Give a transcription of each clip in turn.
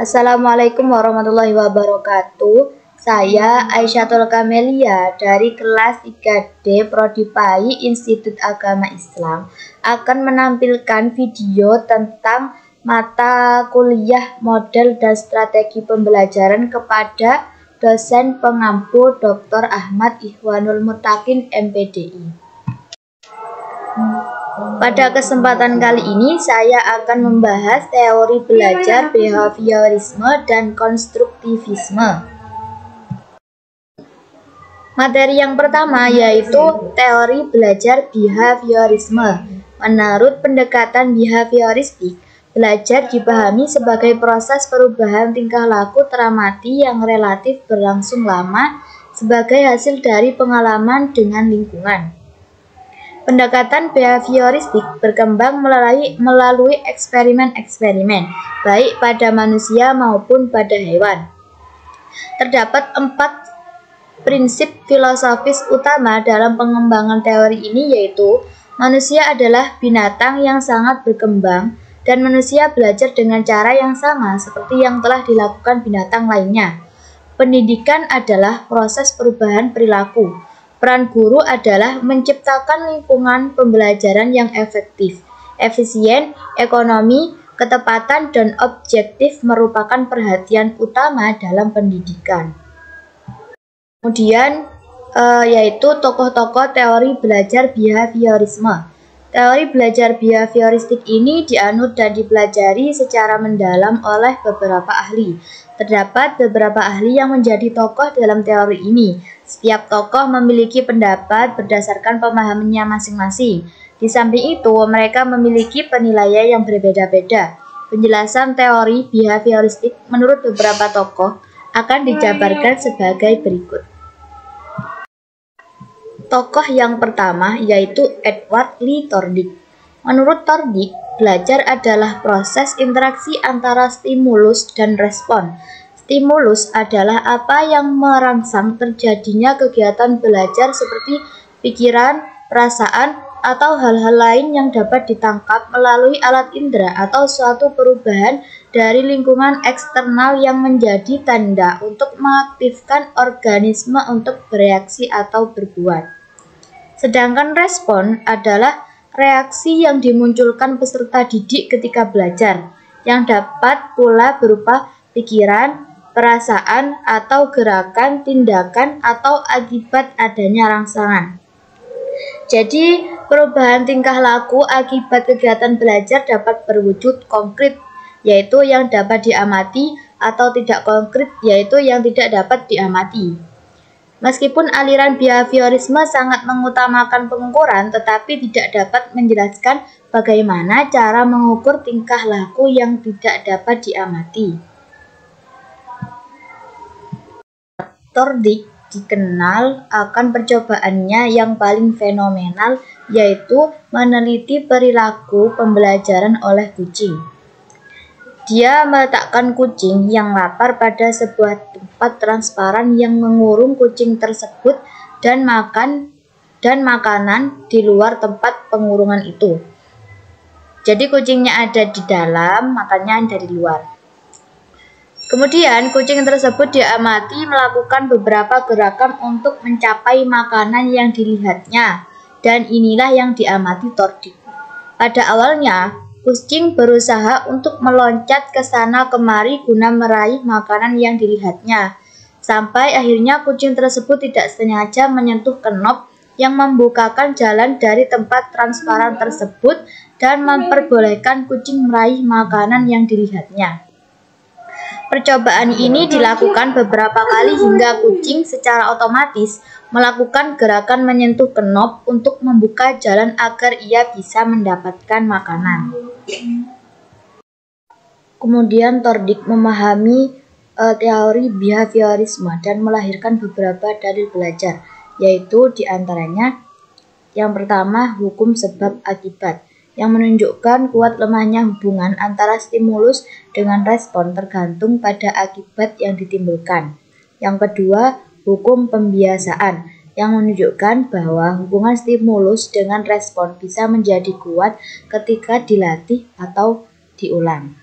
Assalamualaikum warahmatullahi wabarakatuh. Saya Aisyatul Kamelia dari kelas 3D Prodi PAI Institut Agama Islam akan menampilkan video tentang mata kuliah model dan strategi pembelajaran kepada dosen pengampu Dr. Ahmad Ikhwanul Muttaqin MPDI. Pada kesempatan kali ini saya akan membahas teori belajar behaviorisme dan konstruktivisme. Materi yang pertama yaitu teori belajar behaviorisme. Menurut pendekatan behavioristik, belajar dipahami sebagai proses perubahan tingkah laku teramati yang relatif berlangsung lama sebagai hasil dari pengalaman dengan lingkungan. Pendekatan behavioristik berkembang melalui eksperimen-eksperimen, baik pada manusia maupun pada hewan. Terdapat 4 prinsip filosofis utama dalam pengembangan teori ini, yaitu manusia adalah binatang yang sangat berkembang dan manusia belajar dengan cara yang sama seperti yang telah dilakukan binatang lainnya. Pendidikan adalah proses perubahan perilaku. Peran guru adalah menciptakan lingkungan pembelajaran yang efektif, efisien, ekonomi, ketepatan, dan objektif merupakan perhatian utama dalam pendidikan. Kemudian yaitu tokoh-tokoh teori belajar behaviorisme. Teori belajar behavioristik ini dianut dan dipelajari secara mendalam oleh beberapa ahli. Terdapat beberapa ahli yang menjadi tokoh dalam teori ini. Setiap tokoh memiliki pendapat berdasarkan pemahamannya masing-masing. Di samping itu, mereka memiliki penilaian yang berbeda-beda. Penjelasan teori behavioristik menurut beberapa tokoh akan dijabarkan sebagai berikut. Tokoh yang pertama yaitu Edward Lee Torndijk. Menurut Torndijk, belajar adalah proses interaksi antara stimulus dan respon. Stimulus adalah apa yang merangsang terjadinya kegiatan belajar seperti pikiran, perasaan, atau hal-hal lain yang dapat ditangkap melalui alat indera atau suatu perubahan dari lingkungan eksternal yang menjadi tanda untuk mengaktifkan organisme untuk bereaksi atau berbuat. Sedangkan respon adalah reaksi yang dimunculkan peserta didik ketika belajar, yang dapat pula berupa pikiran, perasaan, atau gerakan, tindakan, atau akibat adanya rangsangan. Jadi, perubahan tingkah laku akibat kegiatan belajar dapat berwujud konkret, yaitu yang dapat diamati, atau tidak konkret, yaitu yang tidak dapat diamati. Meskipun aliran behaviorisme sangat mengutamakan pengukuran, tetapi tidak dapat menjelaskan bagaimana cara mengukur tingkah laku yang tidak dapat diamati. Torndijk dikenal akan percobaannya yang paling fenomenal, yaitu meneliti perilaku pembelajaran oleh kucing. Dia meletakkan kucing yang lapar pada sebuah tempat transparan yang mengurung kucing tersebut dan makanan di luar tempat pengurungan itu. Jadi kucingnya ada di dalam, makannya dari luar. Kemudian kucing tersebut diamati melakukan beberapa gerakan untuk mencapai makanan yang dilihatnya, dan inilah yang diamati Torndijk. Pada awalnya, kucing berusaha untuk meloncat ke sana kemari guna meraih makanan yang dilihatnya. Sampai akhirnya kucing tersebut tidak sengaja menyentuh knob yang membukakan jalan dari tempat transparan tersebut dan memperbolehkan kucing meraih makanan yang dilihatnya. Percobaan ini dilakukan beberapa kali hingga kucing secara otomatis melakukan gerakan menyentuh knob untuk membuka jalan agar ia bisa mendapatkan makanan. Kemudian Torndijk memahami teori behaviorisme dan melahirkan beberapa dalil belajar, yaitu diantaranya yang pertama hukum sebab akibat, yang menunjukkan kuat lemahnya hubungan antara stimulus dengan respon tergantung pada akibat yang ditimbulkan. Yang kedua, hukum pembiasaan, yang menunjukkan bahwa hubungan stimulus dengan respon bisa menjadi kuat ketika dilatih atau diulang.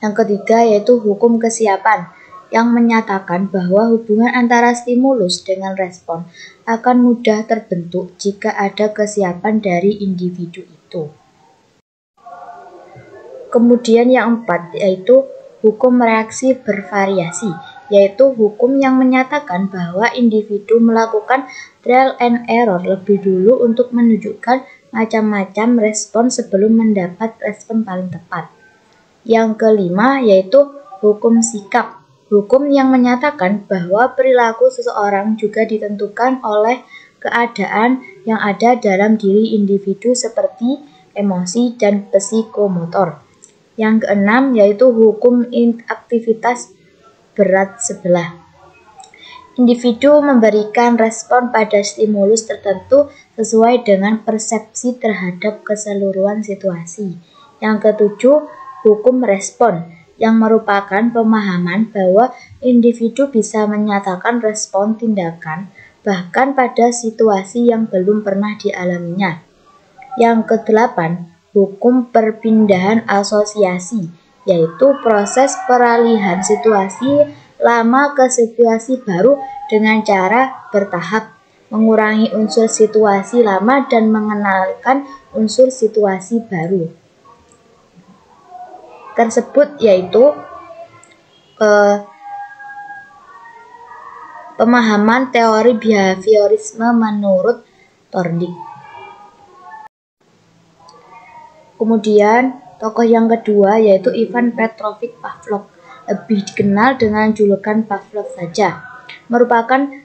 Yang ketiga yaitu hukum kesiapan, yang menyatakan bahwa hubungan antara stimulus dengan respon akan mudah terbentuk jika ada kesiapan dari individu itu. Kemudian yang keempat yaitu hukum reaksi bervariasi, yaitu hukum yang menyatakan bahwa individu melakukan trial and error lebih dulu untuk menunjukkan macam-macam respon sebelum mendapat respon paling tepat. Yang kelima yaitu hukum sikap, hukum yang menyatakan bahwa perilaku seseorang juga ditentukan oleh keadaan yang ada dalam diri individu seperti emosi dan psikomotor. Yang keenam yaitu hukum aktivitas berat sebelah. Individu memberikan respon pada stimulus tertentu sesuai dengan persepsi terhadap keseluruhan situasi. Yang ketujuh, hukum respon, yang merupakan pemahaman bahwa individu bisa menyatakan respon tindakan bahkan pada situasi yang belum pernah dialaminya. Yang kedelapan, hukum perpindahan asosiasi, yaitu proses peralihan situasi lama ke situasi baru dengan cara bertahap, mengurangi unsur situasi lama dan mengenalkan unsur situasi baru. Tersebut yaitu pemahaman teori behaviorisme menurut Thorndike. Kemudian tokoh yang kedua yaitu Ivan Petrovich Pavlov, lebih dikenal dengan julukan Pavlov saja, merupakan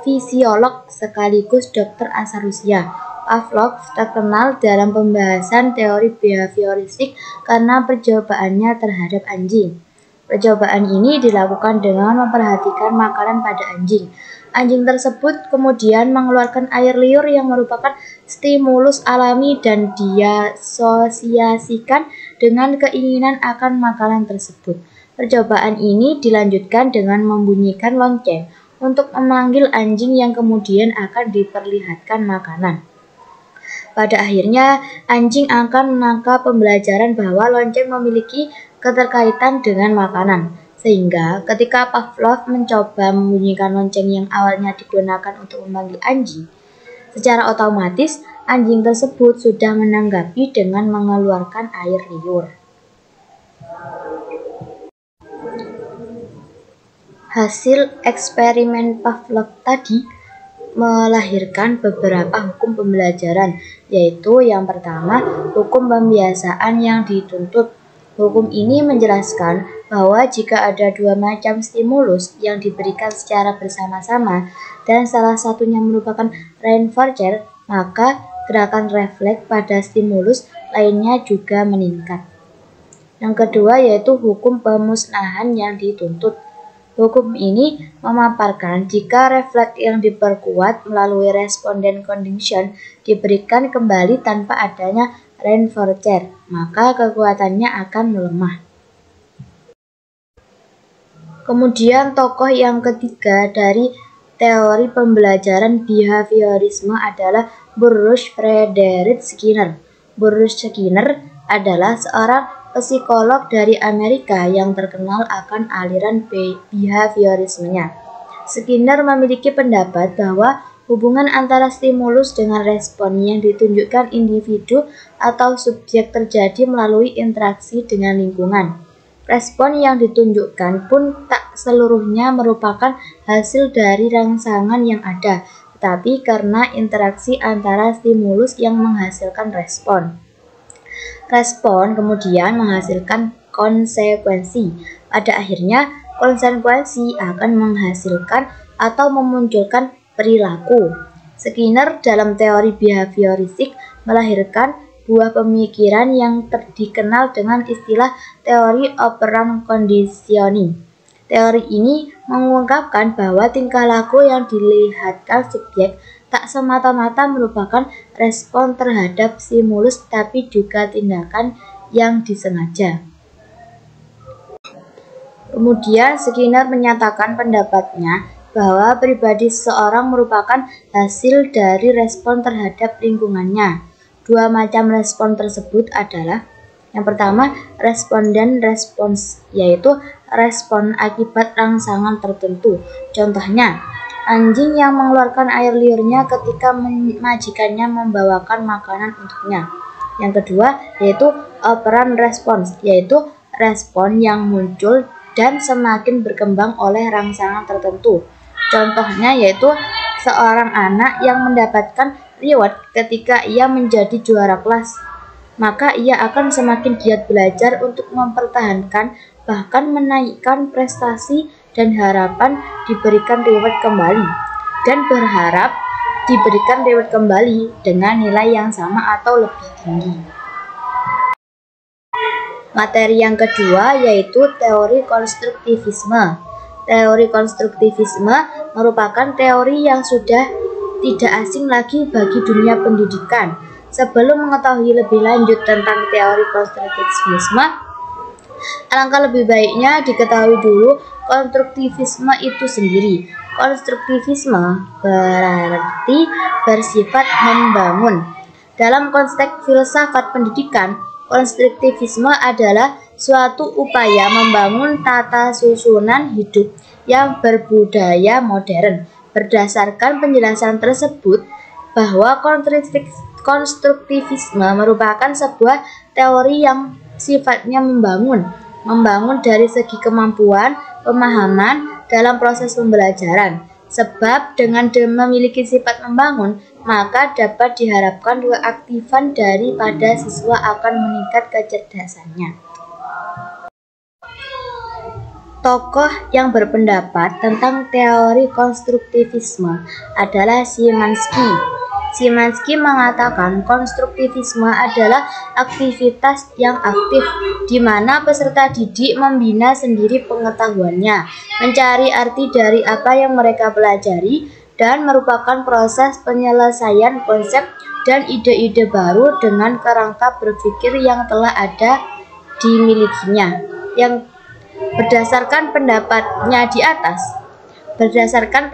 fisiolog sekaligus dokter asal Rusia. Pavlov terkenal dalam pembahasan teori behavioristik karena percobaannya terhadap anjing. Percobaan ini dilakukan dengan memperhatikan makanan pada anjing. Anjing tersebut kemudian mengeluarkan air liur yang merupakan stimulus alami dan diasosiasikan dengan keinginan akan makanan tersebut. Percobaan ini dilanjutkan dengan membunyikan lonceng untuk memanggil anjing yang kemudian akan diperlihatkan makanan. Pada akhirnya, anjing akan menangkap pembelajaran bahwa lonceng memiliki keterkaitan dengan makanan. Sehingga ketika Pavlov mencoba membunyikan lonceng yang awalnya digunakan untuk memanggil anjing, secara otomatis anjing tersebut sudah menanggapi dengan mengeluarkan air liur. Hasil eksperimen Pavlov tadi melahirkan beberapa hukum pembelajaran, yaitu yang pertama, hukum pembiasaan yang dituntut. Hukum ini menjelaskan bahwa jika ada dua macam stimulus yang diberikan secara bersama-sama dan salah satunya merupakan reinforcer, maka gerakan refleks pada stimulus lainnya juga meningkat. Yang kedua yaitu hukum pemusnahan yang dituntut. Hukum ini memaparkan jika refleks yang diperkuat melalui responden condition diberikan kembali tanpa adanya reinforcer, maka kekuatannya akan melemah. Kemudian tokoh yang ketiga dari teori pembelajaran behaviorisme adalah Burrus Frederick Skinner. Burrus Skinner adalah seorang psikolog dari Amerika yang terkenal akan aliran behaviorismenya. Skinner memiliki pendapat bahwa hubungan antara stimulus dengan respon yang ditunjukkan individu atau subjek terjadi melalui interaksi dengan lingkungan. Respon yang ditunjukkan pun tak seluruhnya merupakan hasil dari rangsangan yang ada, tetapi karena interaksi antara stimulus yang menghasilkan respon. Respon kemudian menghasilkan konsekuensi. Pada akhirnya, konsekuensi akan menghasilkan atau memunculkan perilaku. Skinner dalam teori behavioristik melahirkan buah pemikiran yang dikenal dengan istilah teori operant conditioning. Teori ini mengungkapkan bahwa tingkah laku yang dilihatkan subjek tak semata-mata merupakan respon terhadap stimulus, tapi juga tindakan yang disengaja. Kemudian Skinner menyatakan pendapatnya bahwa pribadi seseorang merupakan hasil dari respon terhadap lingkungannya. Dua macam respon tersebut adalah Yang pertama, respon dan respons, yaitu respon akibat rangsangan tertentu. Contohnya, anjing yang mengeluarkan air liurnya ketika majikannya membawakan makanan untuknya. Yang kedua, yaitu operan respons, yaitu respon yang muncul dan semakin berkembang oleh rangsangan tertentu. Contohnya yaitu seorang anak yang mendapatkan reward ketika ia menjadi juara kelas, maka ia akan semakin giat belajar untuk mempertahankan bahkan menaikkan prestasi dan harapan diberikan reward kembali, dan berharap diberikan reward kembali dengan nilai yang sama atau lebih tinggi. Materi yang kedua yaitu teori konstruktivisme. Teori konstruktivisme merupakan teori yang sudah tidak asing lagi bagi dunia pendidikan. Sebelum mengetahui lebih lanjut tentang teori konstruktivisme, alangkah lebih baiknya diketahui dulu konstruktivisme itu sendiri. Konstruktivisme berarti bersifat membangun. Dalam konteks filsafat pendidikan, konstruktivisme adalah suatu upaya membangun tata susunan hidup yang berbudaya modern. Berdasarkan penjelasan tersebut, bahwa konstruktivisme merupakan sebuah teori yang sifatnya membangun dari segi kemampuan, pemahaman dalam proses pembelajaran. Sebab dengan memiliki sifat membangun, maka dapat diharapkan keaktifan daripada siswa akan meningkat kecerdasannya. Tokoh yang berpendapat tentang teori konstruktivisme adalah Szymanski. Szymanski mengatakan konstruktivisme adalah aktivitas yang aktif, di mana peserta didik membina sendiri pengetahuannya, mencari arti dari apa yang mereka pelajari, dan merupakan proses penyelesaian konsep dan ide-ide baru dengan kerangka berpikir yang telah ada dimilikinya. Berdasarkan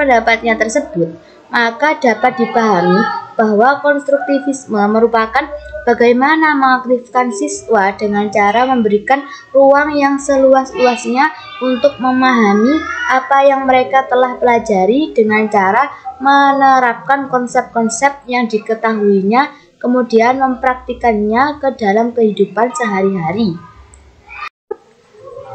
pendapatnya tersebut, maka dapat dipahami bahwa konstruktivisme merupakan bagaimana mengaktifkan siswa dengan cara memberikan ruang yang seluas-luasnya untuk memahami apa yang mereka telah pelajari dengan cara menerapkan konsep-konsep yang diketahuinya, kemudian mempraktikannya ke dalam kehidupan sehari-hari.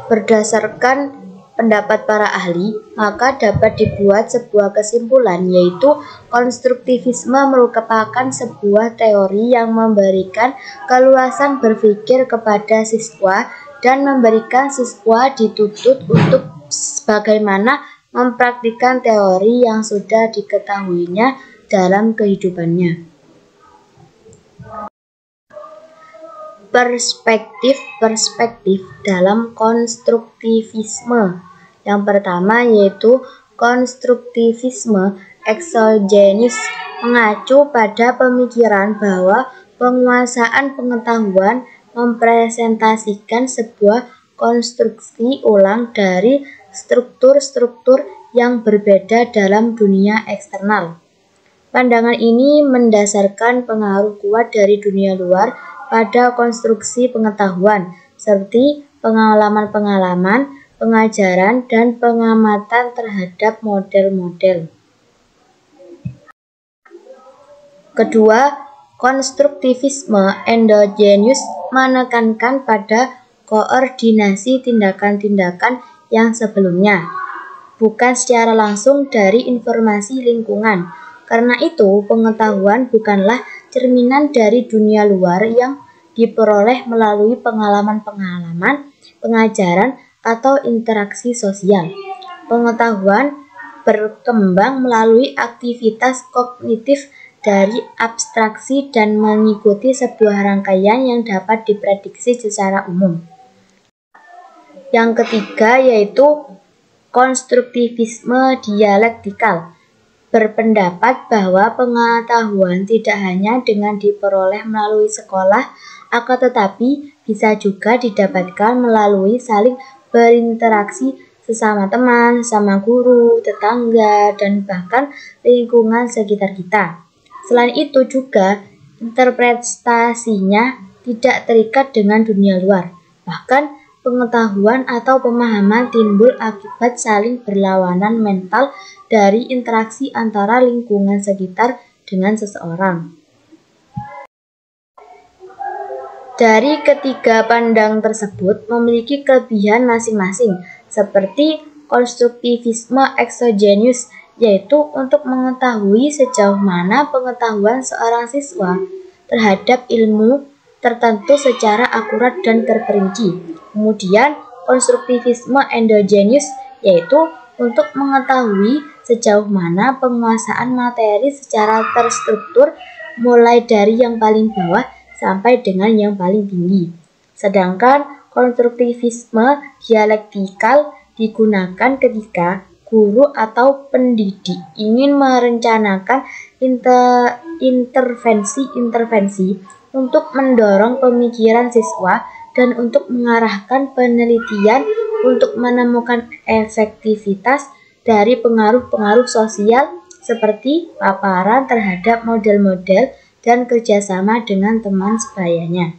Berdasarkan pendapat para ahli, maka dapat dibuat sebuah kesimpulan, yaitu konstruktivisme merupakan sebuah teori yang memberikan keluasan berpikir kepada siswa dan memberikan siswa dituntut untuk bagaimana mempraktikkan teori yang sudah diketahuinya dalam kehidupannya. Perspektif dalam konstruktivisme. Yang pertama yaitu konstruktivisme exogenous, mengacu pada pemikiran bahwa penguasaan pengetahuan mempresentasikan sebuah konstruksi ulang dari struktur-struktur yang berbeda dalam dunia eksternal. Pandangan ini mendasarkan pengaruh kuat dari dunia luar pada konstruksi pengetahuan, seperti pengalaman-pengalaman, pengajaran, dan pengamatan terhadap model-model. Kedua, konstruktivisme endogenous menekankan pada koordinasi tindakan-tindakan yang sebelumnya, bukan secara langsung dari informasi lingkungan. Karena itu, pengetahuan bukanlah cerminan dari dunia luar yang diperoleh melalui pengalaman-pengalaman, pengajaran, atau interaksi sosial. Pengetahuan berkembang melalui aktivitas kognitif dari abstraksi dan mengikuti sebuah rangkaian yang dapat diprediksi secara umum. Yang ketiga yaitu konstruktivisme dialektikal, berpendapat bahwa pengetahuan tidak hanya dengan diperoleh melalui sekolah, akan tetapi bisa juga didapatkan melalui saling berinteraksi sesama teman, sama guru, tetangga, dan bahkan lingkungan sekitar kita. Selain itu juga interpretasinya tidak terikat dengan dunia luar. Bahkan, pengetahuan atau pemahaman timbul akibat saling berlawanan mental dari interaksi antara lingkungan sekitar dengan seseorang. Dari ketiga pandang tersebut memiliki kelebihan masing-masing, seperti konstruktivisme exogenous, yaitu untuk mengetahui sejauh mana pengetahuan seorang siswa terhadap ilmu tertentu secara akurat dan terperinci. Kemudian, konstruktivisme endogenous, yaitu untuk mengetahui sejauh mana penguasaan materi secara terstruktur mulai dari yang paling bawah sampai dengan yang paling tinggi. Sedangkan konstruktivisme dialektikal digunakan ketika guru atau pendidik ingin merencanakan intervensi-intervensi untuk mendorong pemikiran siswa dan untuk mengarahkan penelitian untuk menemukan efektivitas dari pengaruh-pengaruh sosial seperti paparan terhadap model-model dan kerjasama dengan teman sebayanya.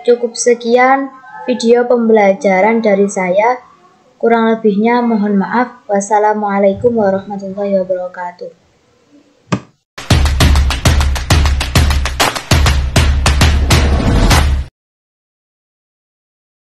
Cukup sekian video pembelajaran dari saya. Kurang lebihnya mohon maaf. Wassalamualaikum warahmatullahi wabarakatuh.